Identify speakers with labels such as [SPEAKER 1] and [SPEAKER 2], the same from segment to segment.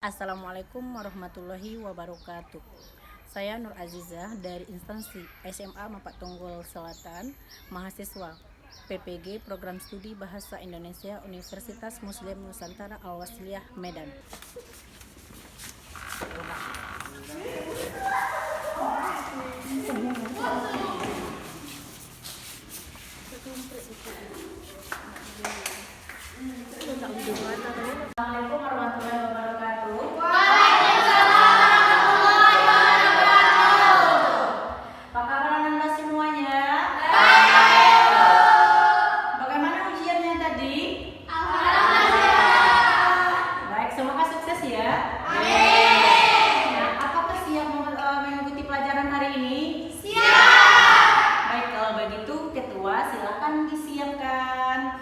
[SPEAKER 1] Assalamualaikum warahmatullahi wabarakatuh. Saya Nur Azizah dari instansi SMA Mapak Tunggul Selatan, mahasiswa PPG Program Studi Bahasa Indonesia Universitas Muslim Nusantara Al-Wasliyah Medan. Assalamualaikum warahmatullahi wabarakatuh. Apa kabar Anda semuanya? Bagaimana ujiannya tadi? Baik, semoga sukses ya. Nah, apakah siap mengikuti pelajaran hari ini? Baik, kalau begitu ketua silakan disiapkan.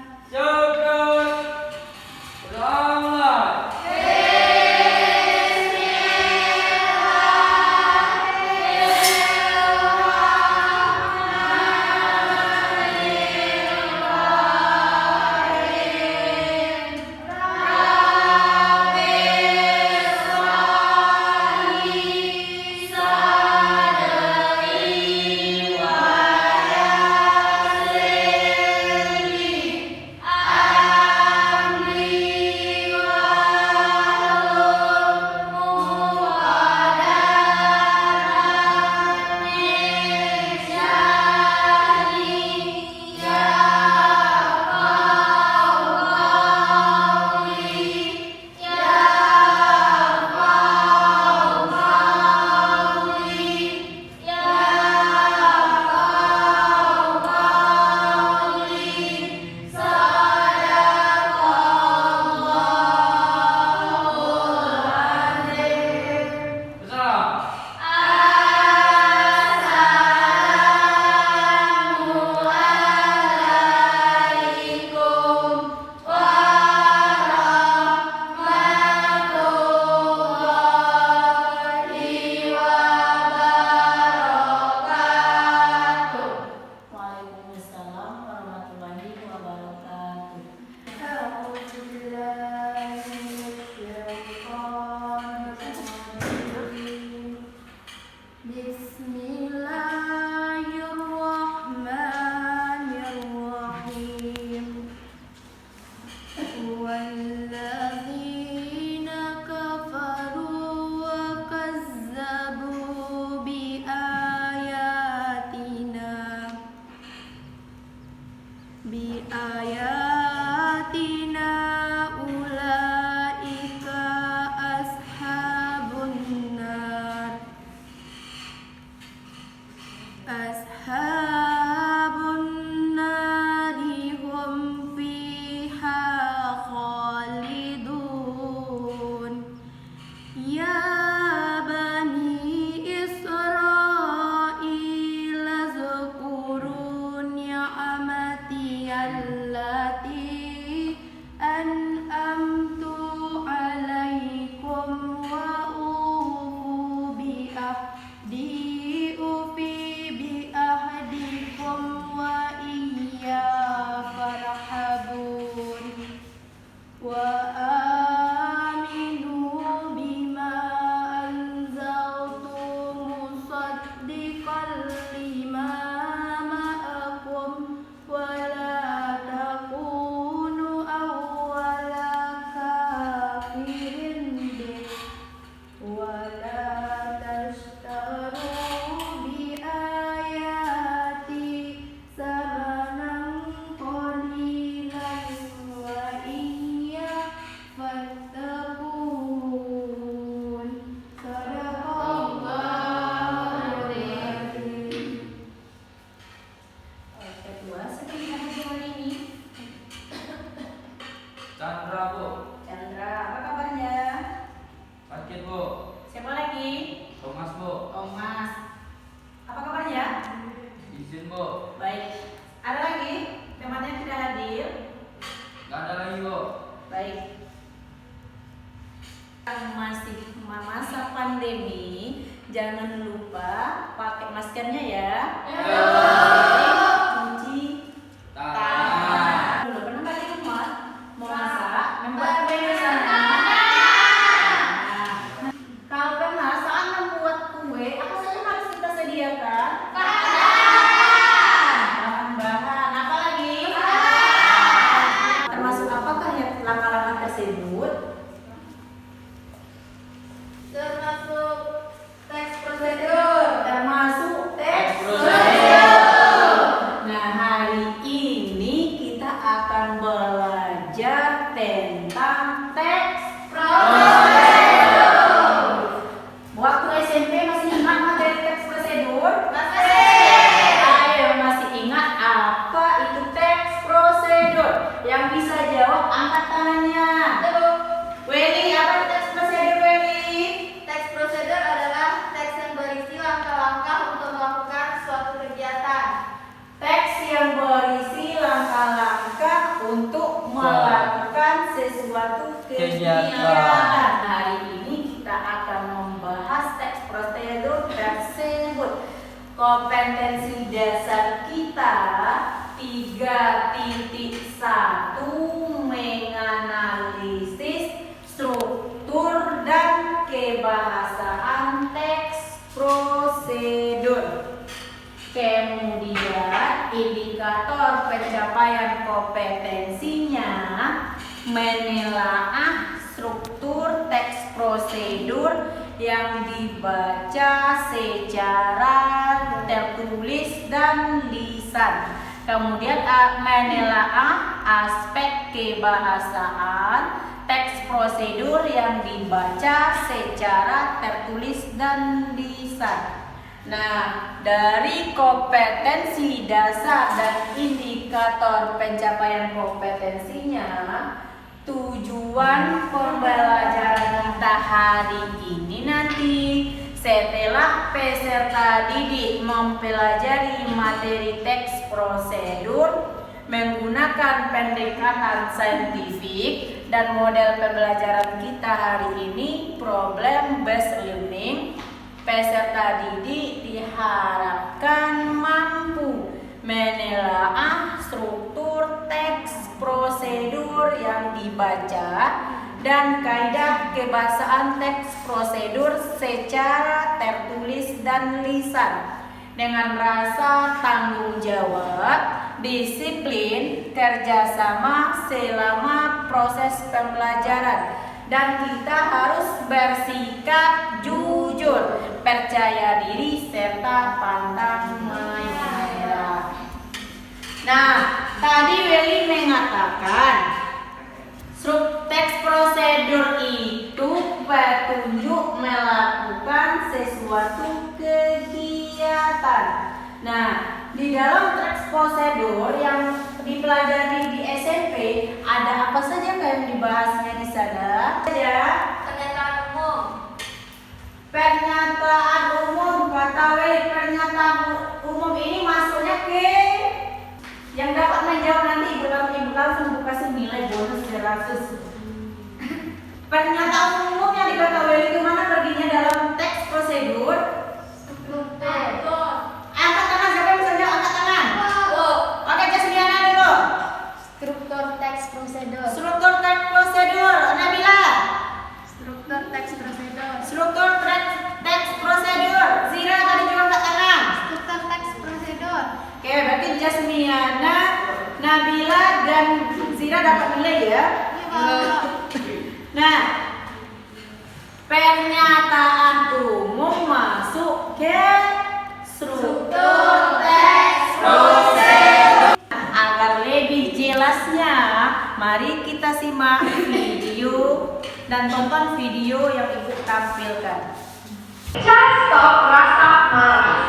[SPEAKER 1] Waalaikumsalam warahmatullahi wabarakatuh.
[SPEAKER 2] Bismillahirrahmanirrahim. Walladzina kafaru wa kazzabu biayatina ulaika ashabun nar hum fiha khalidun. Ya bani Israil zkurun ni'mati allati an'amtu alaikum wa ufu bi ahdikum wa iyya farhabun wa aminu bima anzaltu musaddiqan lima ma'akum wa la takunu awwala kafirin bih wa la tashtaru bi ayati samanan qalilan wa iyya fattaqun. Sadaqallahul adzim.
[SPEAKER 1] Ketua, sedang hadir hari ini.
[SPEAKER 3] Chandra, Bu.
[SPEAKER 1] Chandra, apa kabarnya?
[SPEAKER 3] Sakit, Bu.
[SPEAKER 1] Siapa lagi?
[SPEAKER 3] Thomas, Bu.
[SPEAKER 1] Thomas. Apa kabarnya?
[SPEAKER 3] Izin, Bu.
[SPEAKER 1] Baik. Ada lagi temannya yang tidak hadir?
[SPEAKER 3] Nggak ada lagi, Bu.
[SPEAKER 1] Baik. Masih masa pandemi, jangan lupa pakai maskernya ya. Cuci tangan. Dulu pernah nggak di rumah mau masak, membuat kue di sana. Nah, kompetensi dasar kita 3.1 menganalisis struktur dan kebahasaan teks prosedur. Kemudian indikator pencapaian kompetensinya menelaah struktur teks prosedur yang dibaca secara tertulis dan lisan. Kemudian menelaah aspek kebahasaan teks prosedur yang dibaca secara tertulis dan lisan. Nah, dari kompetensi dasar dan indikator pencapaian kompetensinya, tujuan pembelajaran kita hari ini nanti setelah peserta didik mempelajari materi teks prosedur menggunakan pendekatan saintifik dan model pembelajaran kita hari ini problem based learning, peserta didik diharapkan mampu menelaah struktur teks prosedur yang dibaca dan kaidah kebahasaan teks prosedur secara tertulis dan lisan dengan rasa tanggung jawab, disiplin, kerjasama selama proses pembelajaran. Dan kita harus bersikap jujur, percaya diri, serta pantang menyerah. Nah, tadi Welly mengatakan teks prosedur itu petunjuk melakukan sesuatu kegiatan. Nah, di dalam teks prosedur yang dipelajari di SMP ada apa saja yang dibahasnya di sana? Ya,
[SPEAKER 2] Pernyataan umum.
[SPEAKER 1] pernyataan umum. Kata Welly, pernyataan umum ini masuknya ke yang dapat menjawab nanti ibu langsung kasih nilai bonus 100. Pernyataan umum yang diketahui itu mana perginya dalam teks prosedur?
[SPEAKER 2] Struktur.
[SPEAKER 1] Angkat tangan, siapa yang bisa jawab? Angkat tangan. Oke, Jasmiana dulu.
[SPEAKER 2] Struktur teks prosedur.
[SPEAKER 1] Struktur teks prosedur. Nabila.
[SPEAKER 2] Struktur teks prosedur.
[SPEAKER 1] Struktur teks prosedur. Zira tadi juga angkat tangan.
[SPEAKER 2] Struktur teks prosedur.
[SPEAKER 1] Oke, berarti Jasmiana, Nabila dan Zira dapat nilai ya. Nah, pernyataan umum masuk ke struktur teks prosedur. Agar lebih jelasnya, mari kita simak video dan tonton video yang ibu tampilkan.
[SPEAKER 4] Cara stop rasa malas.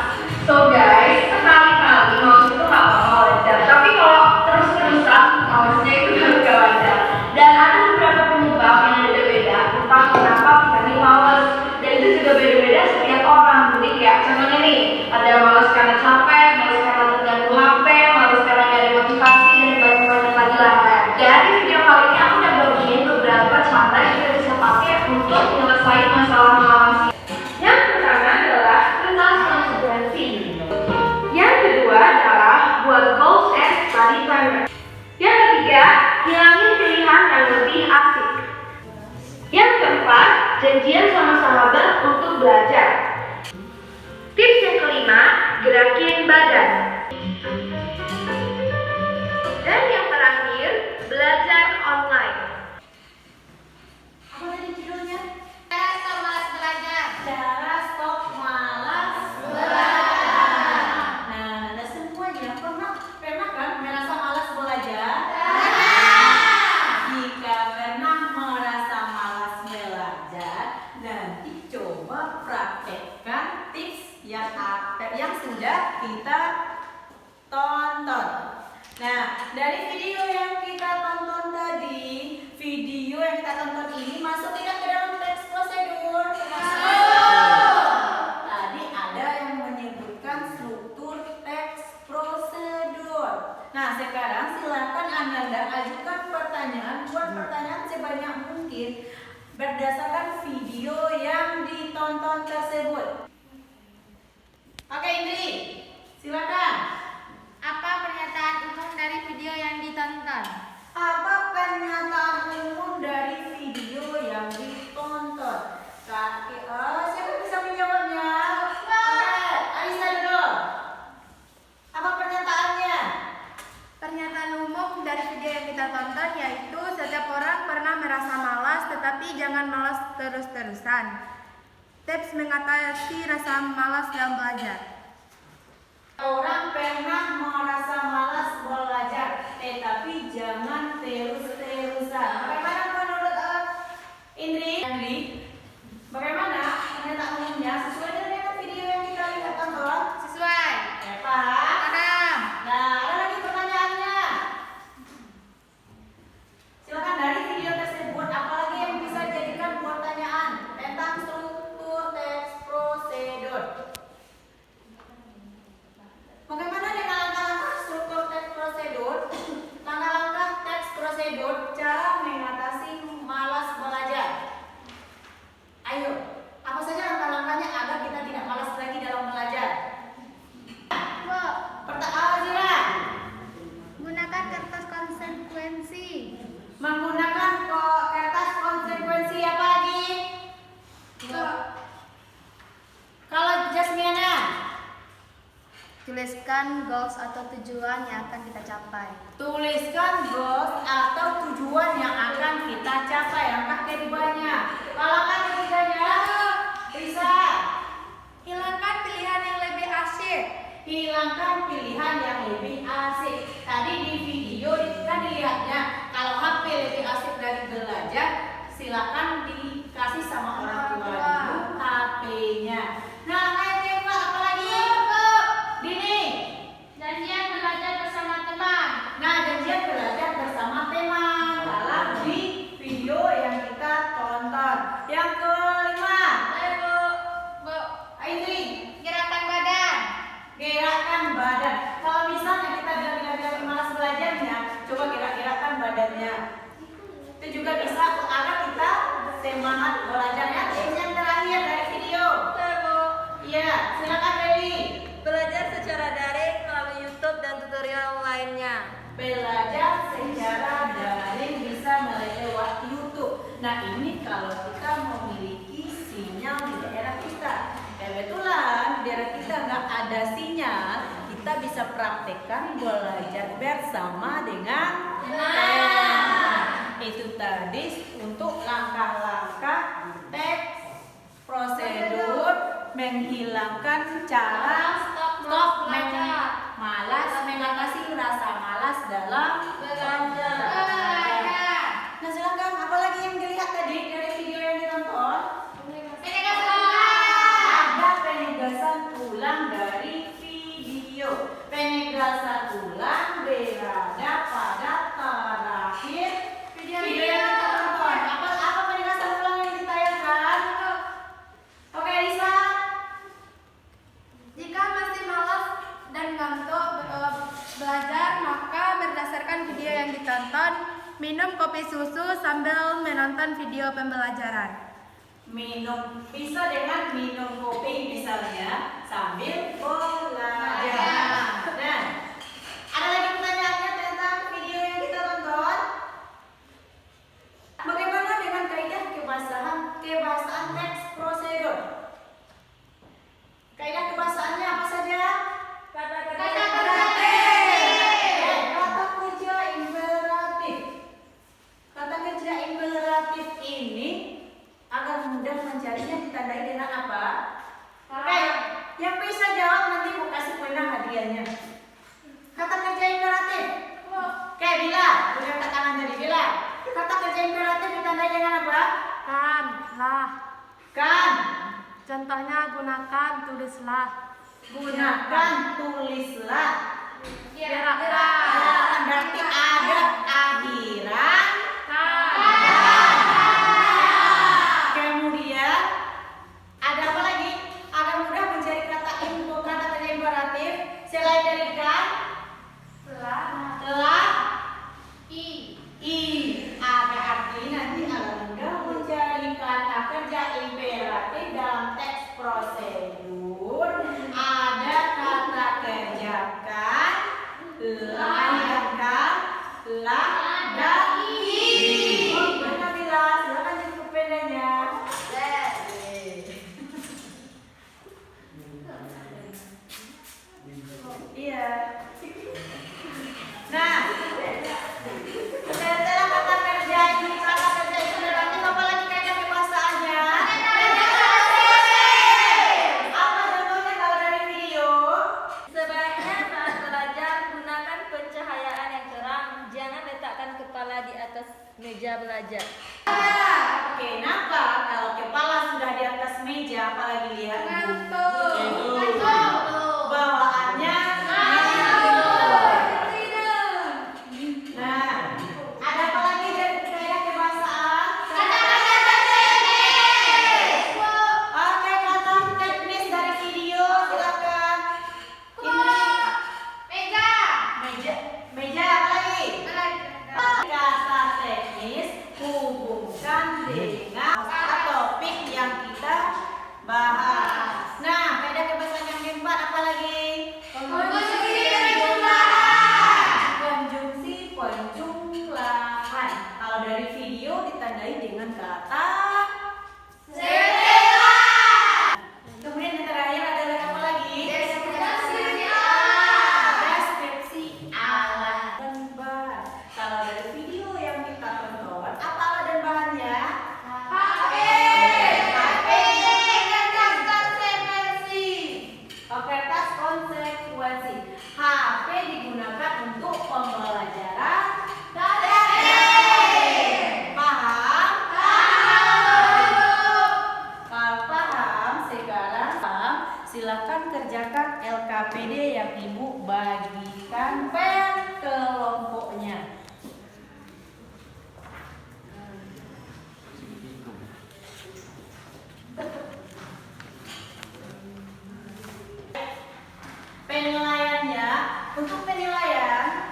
[SPEAKER 4] So guys, sekali-kali malas itu nggak apa-apa wajar. Tapi kalau terus-terusan malasnya itu baru gak wajar. Dan ada beberapa penyebab yang beda-beda tentang kenapa kita nih malas. Dan itu juga beda-beda setiap orang. Jadi kayak contohnya nih, ada malas karena capek, malas karena terganggu HP, malas karena nggak ada motivasi dan banyak-banyak lagi lah. Jadi video kali ini aku udah bagiin beberapa cara yang kita bisa pakai untuk menyelesaikan masalah malas. Yang pertama adalah kertas konsekuensi. Yang kedua adalah buat goals and study timer. Yang ketiga, hilangin pilihan yang lebih asik. Yang keempat, janjian sama sahabat untuk belajar. Tips yang kelima, gerakin badan. Dan yang terakhir, belajar online.
[SPEAKER 1] Apa tadi judulnya?
[SPEAKER 2] Cara stop malas belajar.
[SPEAKER 1] Cara stop malas belajar. Nah, Anda semua yang pernah kan merasa malas belajar? Jika pernah merasa malas belajar, nanti coba praktekkan tips yang sudah kita tonton. Nah, dari video yang kita tonton tadi, video yang kita tonton ini masuk tidak ke dalam teks prosedur? Tadi ada yang menyebutkan struktur teks prosedur. Nah, sekarang silakan Anda ajukan pertanyaan, buat pertanyaan sebanyak mungkin berdasarkan video yang ditonton tersebut. Oke, Indri.
[SPEAKER 5] terus-terusan. Tips mengatasi rasa malas dalam belajar.
[SPEAKER 1] Orang pernah merasa malas belajar, tetapi jangan terus-terusan. Bagaimana menurut Indri? Bagaimana pernyataan umumnya sesuai dengan video yang kita lihat tonton?
[SPEAKER 2] Sesuai.
[SPEAKER 1] Pak.
[SPEAKER 2] Paham.
[SPEAKER 1] Nah, ada lagi pertanyaannya. Silakan dari video tersebut, apalagi yang bisa jadikan pertanyaan tentang struktur teks prosedur. Bagaimana dengan langkah-langkah struktur teks prosedur? Langkah-langkah teks prosedur, cara mengatasi malas belajar. Ayo, apa saja langkah-langkahnya agar kita tidak malas lagi dalam belajar? Pertanyaan,
[SPEAKER 2] Gunakan kertas konsekuensi.
[SPEAKER 1] menggunakan kertas konsekuensi apa lagi? Kalau Jasmiana,
[SPEAKER 2] Tuliskan goals atau tujuan yang akan kita capai.
[SPEAKER 1] tuliskan goals atau tujuan yang akan kita capai. Langkah keduanya, langkah ketiganya, bisa
[SPEAKER 5] Hilangkan pilihan yang lebih asyik.
[SPEAKER 1] hilangkan pilihan yang lebih asik. Tadi di video kan dilihatnya, kalau HP lebih asik dari belajar, silakan dikasih sama orang tua dulu HP-nya. Nah, kayak tema apa lagi? Dini.
[SPEAKER 2] Janjian belajar bersama teman.
[SPEAKER 1] Nah, janjian belajar bersama teman dalam di video yang kita tonton. Yang kelima, Indri,
[SPEAKER 2] Gerakan badan.
[SPEAKER 1] gerakan badan. Kalau misalnya kita bilang malas belajarnya, coba gerak-gerakan badannya. Itu juga bisa agar kita semangat belajarnya. Tips yang terakhir dari video. Iya, silakan Dewi.
[SPEAKER 5] Belajar secara daring melalui YouTube dan tutorial lainnya.
[SPEAKER 1] Belajar secara daring bisa lewat YouTube. Nah, ini kalau kita memiliki sinyal di daerah kita. Kebetulan di daerah kita nggak ada sinyal, kita bisa praktekkan belajar bersama dengan teman. Itu tadi untuk langkah-langkah teks prosedur menghilangkan cara stop malas, mengatasi rasa malas dalam belajar. Nah, silakan apalagi yang dilihat tadi dari video yang ditonton? Ada penegasan ulang dari video. Penegasan ulang berada pada terakhir video yang kita tonton. Apa penegasan ulang yang ditayangkan? Oke, Lisa.
[SPEAKER 5] Jika masih malas dan ngantuk belajar, maka berdasarkan video yang ditonton, minum kopi susu sambil menonton video pembelajaran.
[SPEAKER 1] Minum bisa dengan minum kopi misalnya sambil belajar. Dan ada lagi pertanyaannya tentang video yang kita tonton. Bagaimana dengan kaidah kebahasaan teks prosedur? Kaidah kebahasaannya apa saja? Kata kerja imperatif. Kata kerja imperatif ini agar mudah mencarinya ditandai dengan apa? Oke, yang bisa jawab nanti mau kasih pena hadiahnya. Kata kerja imperatif. Oke, Bila, boleh angkat tangan dari Bila. Kata kerja imperatif ditandai dengan apa?
[SPEAKER 5] Kan, lah.
[SPEAKER 1] Kan.
[SPEAKER 5] Contohnya gunakan, tulislah.
[SPEAKER 1] Gunakan, tulislah.
[SPEAKER 5] Gerakkan.
[SPEAKER 1] Berarti ada akhiran. Kemudian ada apa lagi? Agar mudah mencari kata kerja imperatif selain dari kan, telah, ada arti nanti agar mudah mencari kata kerja imperatif dalam teks prosedur. Ada kata kerjakan, lahirkan, lah, dan apalagi lihat
[SPEAKER 5] Ngantuk.
[SPEAKER 1] tidur. Bawaannya nah, ada apa lagi dari kaidah kebahasaan? Oke, kata teknis dari video silakan. Meja apa lagi? Kata teknis hubungkan dengan topik yang kita bahas. Nah, kaidah kebahasaan yang keempat apa lagi? Konjungsi penjumlahan. Kalau dari video ditandai dengan kata kemudian yang terakhir adalah apa lagi? Deskripsi alat dan bahan. Kalau dari video yang kita tonton, apa alat dan bahannya? Kertas konsekuensi. HP digunakan untuk pembelajaran daring. Paham? Kalau paham, sekarang silakan kerjakan LKPD yang Ibu bagikan per kelompoknya. Penilaiannya, untuk penilaian,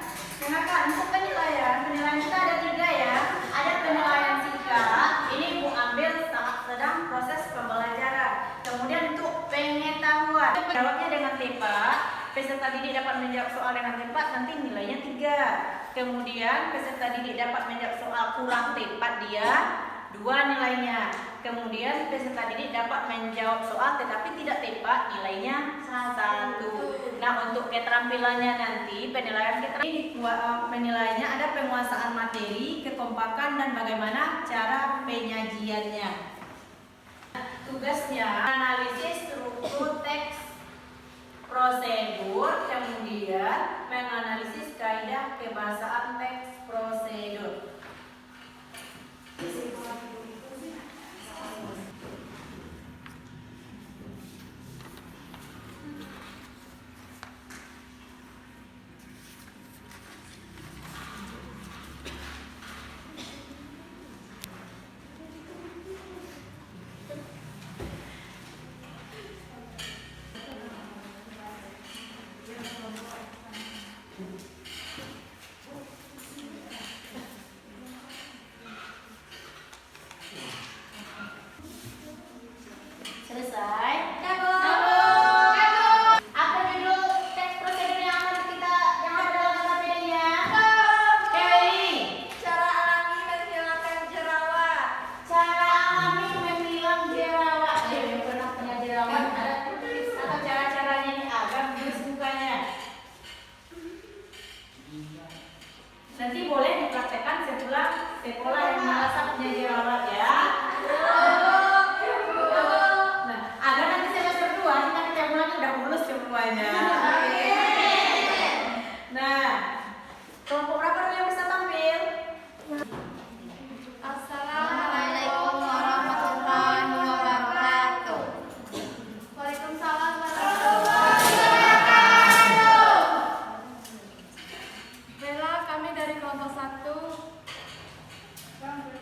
[SPEAKER 1] untuk penilaian kita ada 3 ya. Ada penilaian singkat, ini Ibu ambil saat sedang proses pembelajaran. Kemudian untuk pengetahuan, jawabnya dengan tepat. Peserta didik dapat menjawab soal dengan tepat, nanti nilainya 3. Kemudian peserta didik dapat menjawab soal kurang tepat, dia 2 nilainya. Kemudian peserta didik dapat menjawab soal tetapi tidak tepat, nilainya 1. Nah, untuk keterampilannya nanti penilaian penilaiannya ada penguasaan materi, kekompakan dan bagaimana cara penyajiannya. Tugasnya analisis struktur teks prosedur, kemudian menganalisis kaidah kebahasaan teks prosedur. Selesai? Apa judul teks prosedur yang ada dalam KKPD-nya? Kelly.
[SPEAKER 5] Cara alami menghilangkan jerawat.
[SPEAKER 1] Cara alami menghilang jerawat. Yang pernah punya jerawat ada tulis atau cara-caranya ini agak bagus mukanya. Nanti boleh dipraktekkan sekolah yang merasa punya jerawat ya. Nah, agar nanti semester 2 kita tiap bulan udah lulus semuanya. Nah, kelompok berapa dulu yang bisa tampil?
[SPEAKER 5] Assalamualaikum warahmatullahi wabarakatuh. Waalaikumsalam warahmatullahi wabarakatuh. Bella, kami dari kelompok 1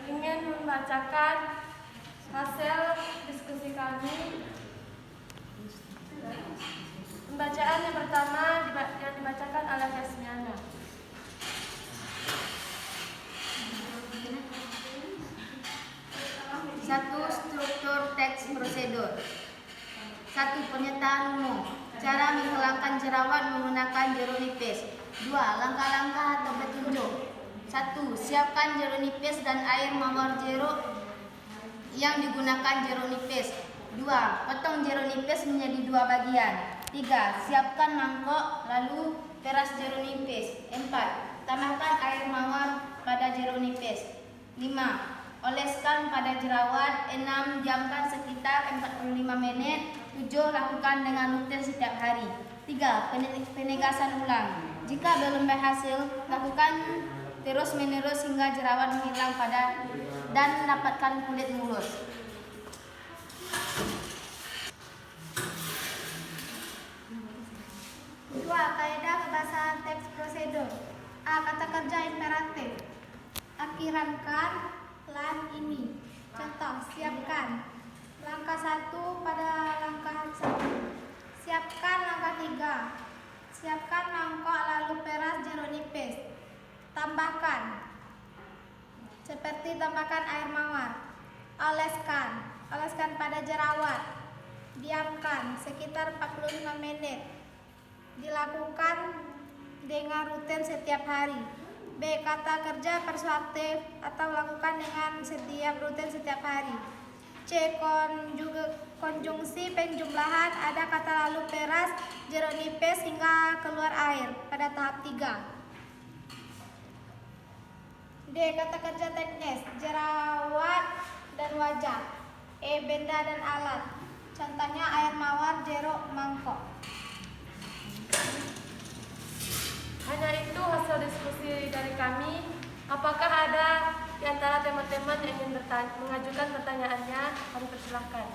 [SPEAKER 5] ingin membacakan hasil diskusi kami. Pembacaan yang pertama yang dibacakan oleh Yasmiana.
[SPEAKER 2] Satu, struktur teks prosedur. 1. Pernyataan umum. Cara menghilangkan jerawat menggunakan jeruk nipis. 2. Langkah-langkah atau petunjuk. 1. Siapkan jeruk nipis dan air mawar jeruk yang digunakan jeruk nipis. 2. Potong jeruk nipis menjadi 2 bagian. 3. Siapkan mangkok lalu peras jeruk nipis. 4. Tambahkan air mawar pada jeruk nipis. 5. Oleskan pada jerawat. 6. Diamkan sekitar 45 menit. 7. Lakukan dengan rutin setiap hari. 3. Penegasan ulang. Jika belum berhasil, lakukan terus menerus hingga jerawat menghilang dan mendapatkan kulit mulus.
[SPEAKER 5] 3. Siapkan mangkok lalu peras jeruk nipis. Tambahkan seperti tambahkan air mawar. Oleskan pada jerawat. Diamkan sekitar 45 menit. Dilakukan dengan rutin setiap hari. B. Kata kerja persuasif atau lakukan dengan rutin setiap hari. C. Konjungsi penjumlahan, ada kata lalu peras, jeruk nipis hingga keluar air pada tahap 3. D. Kata kerja teknis, jerawat dan wajah. E. Benda dan alat, contohnya air mawar, jeruk, mangkok.
[SPEAKER 6] Hanya itu hasil diskusi dari kami. Apakah ada di antara teman-teman yang ingin mengajukan pertanyaannya? Kami persilahkan.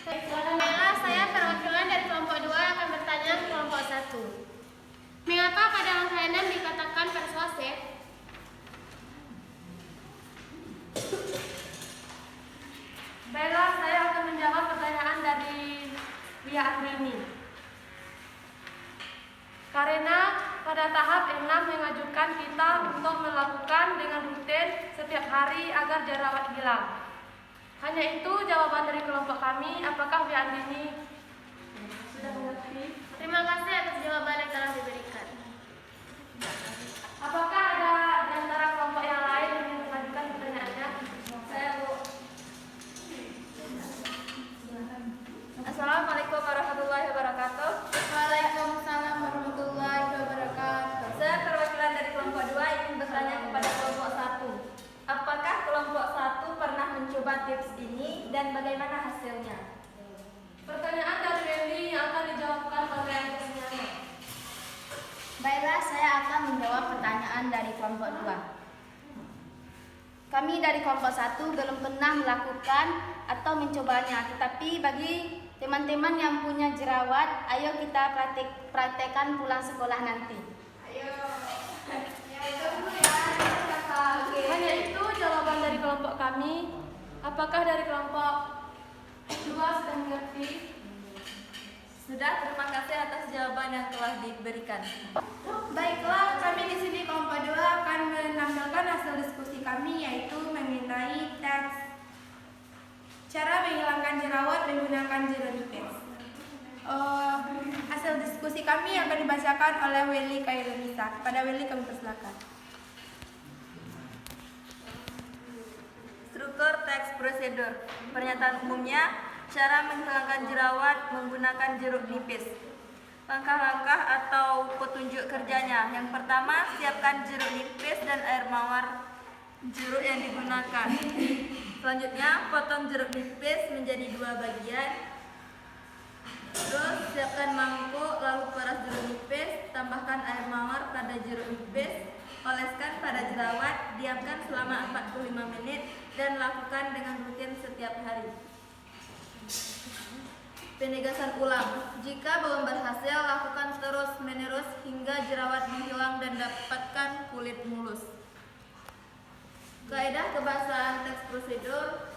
[SPEAKER 5] Baiklah, saya perwakilan dari kelompok 2 akan bertanya ke kelompok 1. Mengapa pada langkah 6 dikatakan persuasif?
[SPEAKER 6] Baiklah, saya akan menjawab pertanyaan dari Wia Andrini. Karena pada tahap 6 mengajukan kita untuk melakukan dengan rutin setiap hari agar jerawat hilang. Hanya itu jawaban dari kelompok kami. Apakah Wia Andrini sudah mengerti?
[SPEAKER 5] Terima kasih atas jawaban yang telah diberikan.
[SPEAKER 6] Apakah ada di antara kelompok yang lain yang ingin mengajukan pertanyaannya? Saya Bu.
[SPEAKER 7] Assalamualaikum warahmatullahi wabarakatuh.
[SPEAKER 5] Waalaikumsalam warahmatullahi wabarakatuh.
[SPEAKER 7] Saya perwakilan dari kelompok 2 ingin bertanya kepada kelompok 1. Apakah kelompok 1 pernah mencoba tips ini dan bagaimana hasilnya?
[SPEAKER 6] Pertanyaan dari Wendy yang akan dijawabkan oleh Andriani.
[SPEAKER 2] Baiklah, saya akan menjawab pertanyaan dari kelompok 2. Kami dari kelompok 1 belum pernah melakukan atau mencobanya, tetapi bagi teman-teman yang punya jerawat, ayo kita praktekkan pulang sekolah nanti.
[SPEAKER 6] Hanya itu jawaban dari kelompok kami. Apakah dari kelompok 2 sudah mengerti?
[SPEAKER 7] Sudah, terima kasih atas jawaban yang telah diberikan.
[SPEAKER 5] Baiklah, kami di sini kelompok 2 akan menampilkan hasil diskusi kami, yaitu mengenai teks cara menghilangkan jerawat menggunakan jeruk nipis. Hasil diskusi kami akan dibacakan oleh Welly Kairunisa. Kepada Welly kami persilakan.
[SPEAKER 7] Struktur teks prosedur. Pernyataan umumnya, cara menghilangkan jerawat menggunakan jeruk nipis. Langkah-langkah atau petunjuk kerjanya. Yang pertama, siapkan jeruk nipis dan air mawar jeruk yang digunakan. Selanjutnya, potong jeruk nipis menjadi 2 bagian. Terus, siapkan mangkuk, lalu peras jeruk nipis, tambahkan air mawar pada jeruk nipis, oleskan pada jerawat, diamkan selama 45 menit, dan lakukan dengan rutin setiap hari. Penegasan ulang. Jika belum berhasil, lakukan terus-menerus hingga jerawat menghilang dan dapatkan kulit mulus. Kaidah kebahasaan teks prosedur.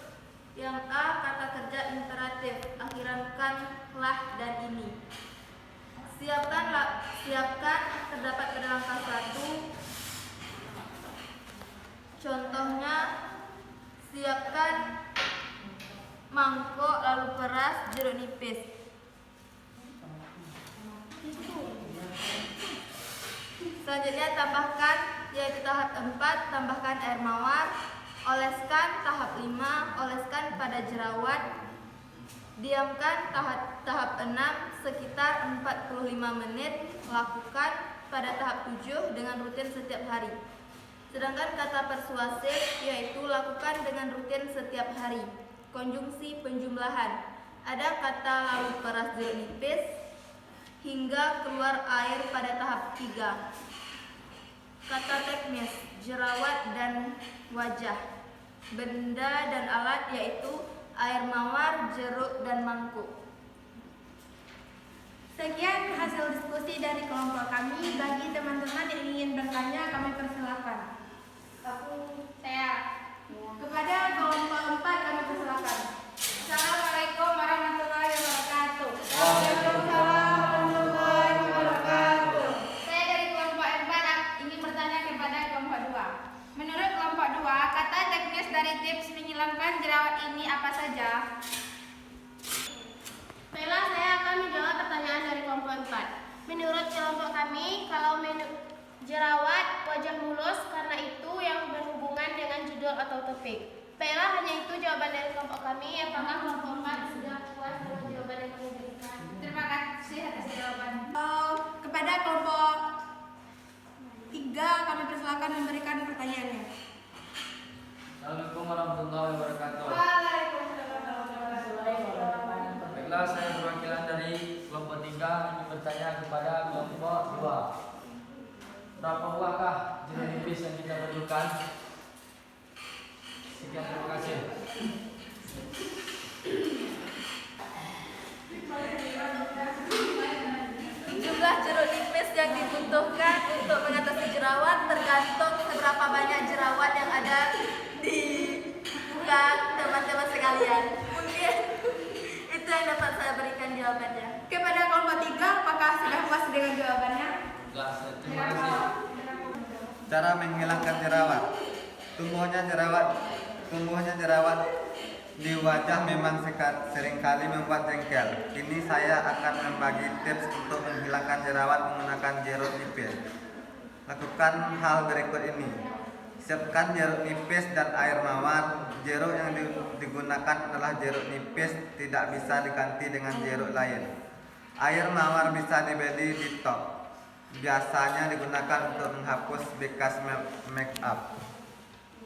[SPEAKER 7] Yang A, kata kerja imperatif, akhirankanlah dan ini. Siapkan terdapat pada langkah 1. Contohnya, siapkan mangkok lalu peras jeruk nipis. Selanjutnya tambahkan, yaitu tahap 4, tambahkan air mawar. Oleskan tahap 5, oleskan pada jerawat. Diamkan tahap 6 sekitar 45 menit. Lakukan pada tahap 7 dengan rutin setiap hari. Sedangkan kata persuasif, yaitu lakukan dengan rutin setiap hari. Konjungsi penjumlahan, ada kata lalu peras jeruk nipis hingga keluar air pada tahap 3. Kata teknis, jerawat dan wajah. Benda dan alat, yaitu air mawar, jeruk, dan mangkuk.
[SPEAKER 5] Sekian hasil diskusi dari kelompok kami. Bagi teman-teman yang ingin bertanya, kami persilakan. Saya. Kepada kelompok 4 kami persilakan. Assalamualaikum warahmatullahi wabarakatuh. jerawat ini apa saja?
[SPEAKER 2] Baiklah, saya akan menjawab pertanyaan dari kelompok 4. Menurut kelompok kami, kalau jerawat wajah mulus karena itu yang berhubungan dengan judul atau topik. Baiklah, hanya itu jawaban dari kelompok kami. Apakah kelompok 4 sudah puas dengan jawaban yang kami berikan?
[SPEAKER 5] Terima kasih atas jawaban. Kepada kelompok 3 kami persilakan memberikan pertanyaannya.
[SPEAKER 3] Assalamualaikum warahmatullahi wabarakatuh. Baiklah, saya perwakilan dari kelompok 3 ingin bertanya kepada kelompok 2. Berapa buahkah jeruk nipis yang kita perlukan? Sekian, terima kasih.
[SPEAKER 7] Jumlah jeruk nipis yang dibutuhkan untuk mengatasi jerawat tergantung seberapa banyak jerawat yang ada di muka teman-teman sekalian. Mungkin itu yang dapat saya berikan jawabannya.
[SPEAKER 5] Kepada kelompok 3, apakah sudah puas dengan jawabannya?
[SPEAKER 3] Terima kasih.
[SPEAKER 8] Cara menghilangkan jerawat. Tumbuhnya jerawat di wajah memang seringkali membuat jengkel. Kini saya akan membagi tips untuk menghilangkan jerawat menggunakan jeruk nipis. Lakukan hal berikut ini. Siapkan jeruk nipis dan air mawar. Jeruk yang digunakan adalah jeruk nipis, tidak bisa diganti dengan jeruk lain. Air mawar bisa dibeli di toko. Biasanya digunakan untuk menghapus bekas make up.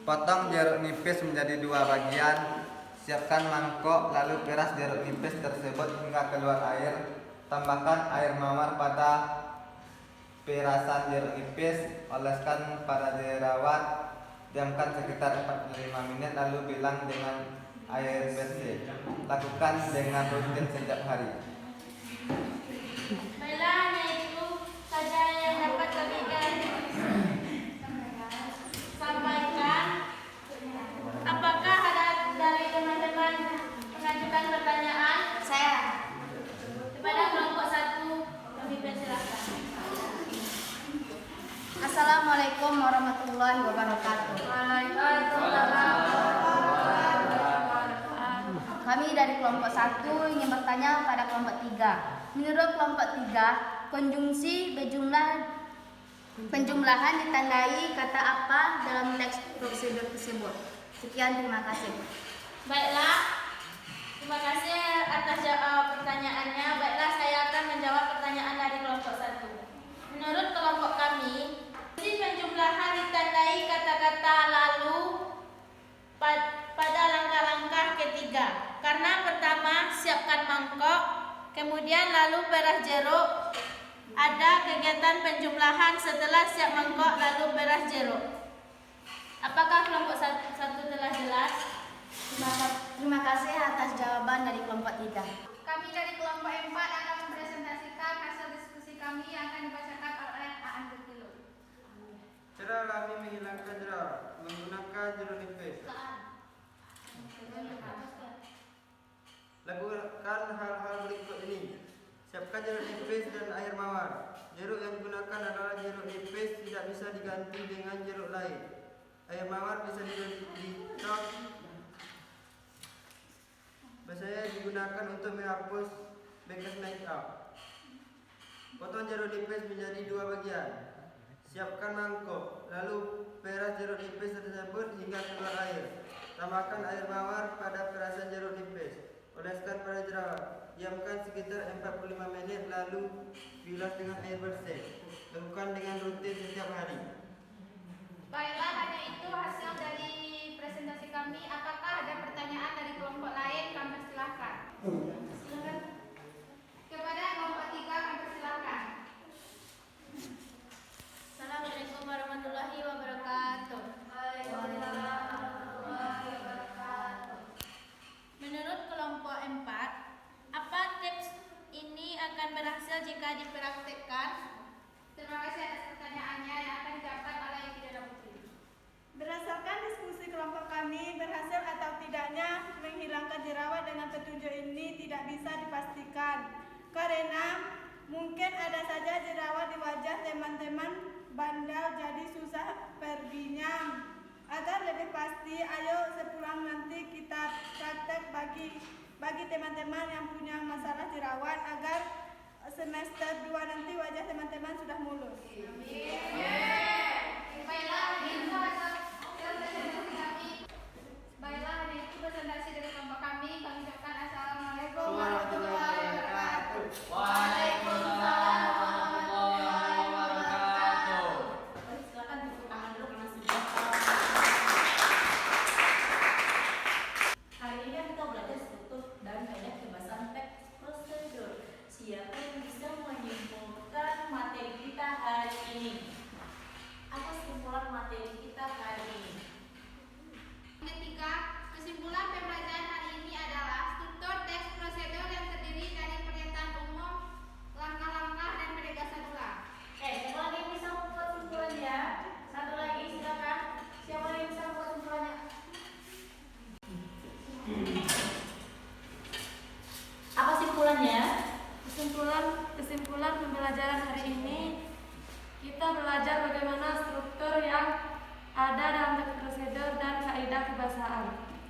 [SPEAKER 8] Potong jeruk nipis menjadi 2 bagian. Siapkan mangkok, lalu peras jeruk nipis tersebut hingga keluar air. Tambahkan air mawar pada perasan jeruk nipis, oleskan pada jerawat, diamkan sekitar 45 menit, lalu bilang dengan air bersih. Lakukan dengan rutin setiap hari.
[SPEAKER 2] Baiklah, hanya itu saja yang dapat kami sampaikan. Apakah ada dari teman-teman mengajukan pertanyaan?
[SPEAKER 5] Saya.
[SPEAKER 2] Kepada kelompok 1, kami persilakan.
[SPEAKER 5] Assalamualaikum warahmatullahi wabarakatuh. Kami dari kelompok 1 ingin bertanya pada kelompok 3. Menurut kelompok 3, konjungsi penjumlahan ditandai kata apa dalam teks prosedur tersebut? Sekian, terima kasih.
[SPEAKER 2] Baiklah, terima kasih atas pertanyaannya. Baiklah, saya akan menjawab pertanyaan dari kelompok 1. Menurut kelompok kami, penjumlahan ditandai kata-kata lalu pada langkah-langkah ketiga. Karena pertama, siapkan mangkok, kemudian lalu peras jeruk. Ada kegiatan penjumlahan setelah siap mangkok lalu peras jeruk. Apakah kelompok 1 telah jelas?
[SPEAKER 5] Terima kasih atas jawaban dari kelompok 3.
[SPEAKER 9] Kami dari kelompok 4 akan mempresentasikan hasil diskusi kami yang akan dibacakan oleh Aan Betilo.
[SPEAKER 8] Cara kami menghilangkan jerawat menggunakan jeruk nipis. Lakukan hal-hal berikut ini. Siapkan jeruk nipis dan air mawar. Jeruk yang digunakan adalah jeruk nipis, tidak bisa diganti dengan jeruk lain. Air mawar bisa dibeli di toko. Biasanya digunakan untuk menghapus bekas make up. Potong jeruk nipis menjadi 2 bagian. Siapkan mangkok, lalu peras jeruk nipis tersebut hingga keluar air. Tambahkan air mawar pada perasan jeruk nipis. Oleskan pada jerawat. Diamkan sekitar 45 menit, lalu bilas dengan air bersih. Lakukan dengan rutin setiap hari.
[SPEAKER 9] Baiklah, hanya itu hasil dari presentasi kami. Apakah ada pertanyaan dari kelompok lain? Kami persilahkan. Silakan. Kepada kelompok 3 kami persilahkan.
[SPEAKER 2] Assalamualaikum warahmatullahi wabarakatuh. Menurut kelompok 4, apa tips ini akan berhasil jika dipraktikkan?
[SPEAKER 9] Terima kasih atas pertanyaannya yang akan dijawab oleh Ibu Dada Putri.
[SPEAKER 10] Berdasarkan diskusi kelompok kami, berhasil atau tidaknya menghilangkan jerawat dengan petunjuk ini tidak bisa dipastikan. Karena mungkin ada saja jerawat di wajah teman-teman bandel jadi susah perginya. Agar lebih pasti, ayo sepulang nanti kita praktek bagi teman-teman yang punya masalah jerawat agar semester 2 nanti wajah teman-teman sudah mulus.
[SPEAKER 9] Baiklah, hari itu presentasi dari kelompok kami ucapkan assalamualaikum warahmatullahi wabarakatuh.
[SPEAKER 3] Waalaikumsalam warahmatullahi wabarakatuh.
[SPEAKER 1] Silakan tepuk tangan dulu karena sudah. Hari ini kita belajar struktur dan kaidah kebahasan teks prosedur. Siapa yang bisa menyimpulkan materi kita hari ini? Apa kesimpulan materi kita hari ini?
[SPEAKER 9] Ketiga, kesimpulan pembelajaran hari ini adalah struktur teks prosedur yang terdiri dari pernyataan umum, langkah-langkah, dan penegasan ulang.
[SPEAKER 1] Siapa lagi yang bisa membuat kesimpulannya? Satu lagi, silakan. Siapa yang bisa membuat kesimpulannya? Apa kesimpulannya?
[SPEAKER 6] Kesimpulan pembelajaran hari ini, kita belajar bagaimana struktur yang ada dalam teks prosedur dan kaidah kebahasaan.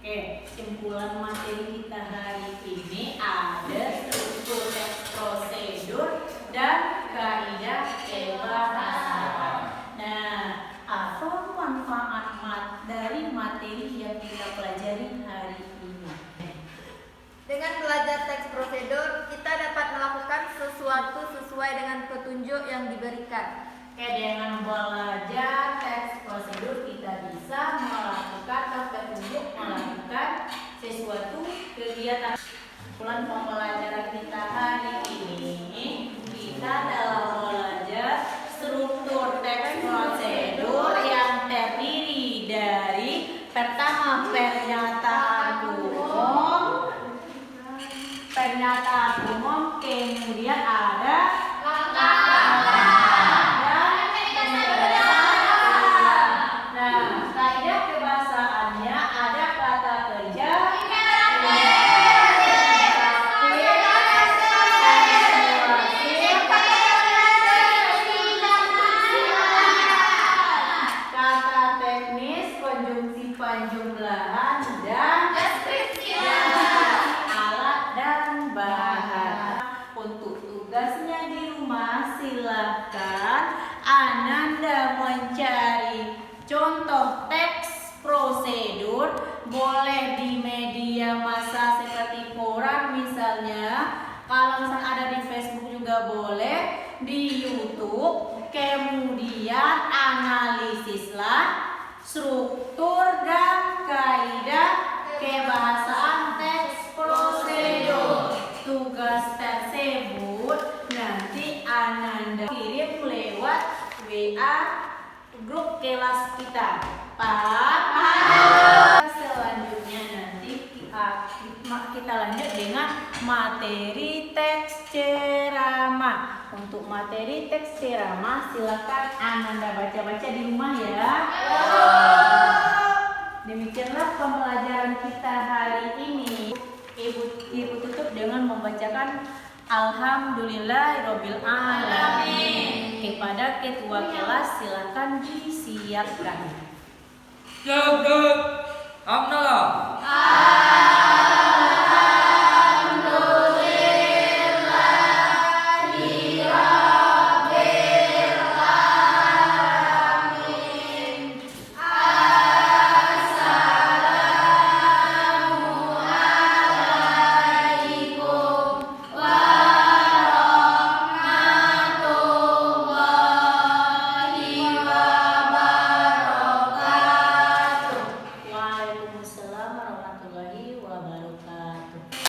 [SPEAKER 1] Kesimpulan materi kita hari ini ada struktur teks prosedur dan kaidah kebahasaan. Nah, apa manfaat dari materi yang kita pelajari hari ini?
[SPEAKER 7] Dengan belajar teks prosedur, kita dapat melakukan sesuatu sesuai dengan petunjuk yang diberikan.
[SPEAKER 1] Dengan belajar teks prosedur kita bisa melakukan petunjuk melakukan sesuatu kegiatan. Kesimpulan pembelajaran kita hari ini, kita dalam belajar struktur teks prosedur yang terdiri dari pertama pernyataan umum, kemudian ada kaidah kebahasaannya ada kata kerja, kata teknis, konjungsi penjumlahan, dan alat dan bahan. Untuk tugasnya di rumah silakan Ananda mencari contoh teks prosedur, boleh di media massa seperti koran misalnya, kalau misalnya ada di Facebook juga boleh, di YouTube. Kemudian analisislah struktur dan kaidah kebahasaan teks prosedur. Tugas tersebut nanti Ananda kirim lewat WA grup kelas kita. Paham? Selanjutnya nanti kita lanjut dengan materi teks ceramah. Untuk materi teks ceramah silakan Ananda baca-baca di rumah ya. Demikianlah pembelajaran kita hari ini. Ibu tutup dengan membacakan Alhamdulillahirabbil alamin. Kepada ketua kelas silakan disiapkan.
[SPEAKER 3] Hamdalah.